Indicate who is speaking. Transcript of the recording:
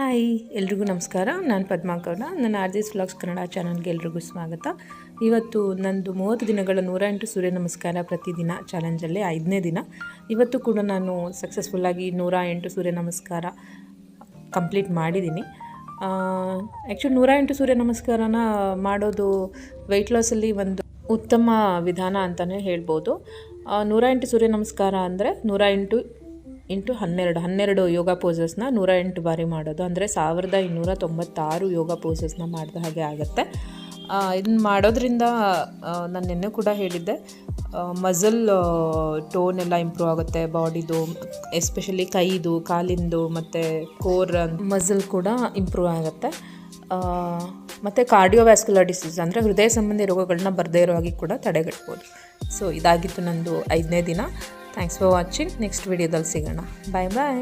Speaker 1: Hi ಎಲ್ರಿಗೂ ನಮಸ್ಕಾರ. ನಾನು ಪದ್ಮಾಕೌಡ. ನನ್ನ ಆರ್ಜಿಸ್ ವ್ಲಾಗ್ಸ್ ಕನ್ನಡ ಚಾನಲ್ಗೆ ಎಲ್ರಿಗೂ ಸ್ವಾಗತ. ಇವತ್ತು ನಂದು 30 ದಿನಗಳ 108 ಸೂರ್ಯ ನಮಸ್ಕಾರ ಪ್ರತಿದಿನ ಚಾಲೆಂಜಲ್ಲಿ 5ನೇ ದಿನ. ಇವತ್ತು ಕೂಡ ನಾನು ಸಕ್ಸಸ್ಫುಲ್ಲಾಗಿ 108 ಸೂರ್ಯ ನಮಸ್ಕಾರ ಕಂಪ್ಲೀಟ್ ಮಾಡಿದ್ದೀನಿ. ಆ್ಯಕ್ಚುಲಿ 108 ಸೂರ್ಯ ನಮಸ್ಕಾರನ ಮಾಡೋದು ವೆಯ್ಟ್ ಲಾಸಲ್ಲಿ ಒಂದು ಉತ್ತಮ ವಿಧಾನ ಅಂತಲೇ ಹೇಳ್ಬೋದು. 108 ಸೂರ್ಯ ನಮಸ್ಕಾರ ಅಂದರೆ 108 ಇಂಟು 12 ಯೋಗ ಪೋಸಸ್ನ 108 ಬಾರಿ ಮಾಡೋದು, ಅಂದರೆ 1296 ಯೋಗ ಪೋಸಸ್ನ ಮಾಡಿದ ಹಾಗೆ ಆಗುತ್ತೆ. ಇದನ್ನು ಮಾಡೋದ್ರಿಂದ ನಾನು ನಿನ್ನೆ ಕೂಡ ಹೇಳಿದ್ದೆ, ಮಸಲ್ ಟೋನ್ ಎಲ್ಲ ಇಂಪ್ರೂವ್ ಆಗುತ್ತೆ ಬಾಡಿದು, ಎಸ್ಪೆಷಲಿ ಕೈದು, ಕಾಲಿಂದು ಮತ್ತು ಕೋರ್ ಮಸಲ್ ಕೂಡ ಇಂಪ್ರೂವ್ ಆಗುತ್ತೆ. ಮತ್ತು ಕಾರ್ಡಿಯೋವ್ಯಾಸ್ಕ್ಯುಲರ್ ಡಿಸೀಸ್ ಅಂದರೆ ಹೃದಯ ಸಂಬಂಧಿ ರೋಗಗಳನ್ನ ಬರದೇ ಇರೋ ಹಾಗೆ ಕೂಡ ತಡೆಗಟ್ಬೋದು. ಸೊ ಇದಾಗಿತ್ತು ನಂದು 5ನೇ ದಿನ. Thanks for watching. ನೆಕ್ಸ್ಟ್ ವಿಡಿಯೋದಲ್ಲಿ ಸಿಗೋಣ. ಬಾಯ್ ಬಾಯ್.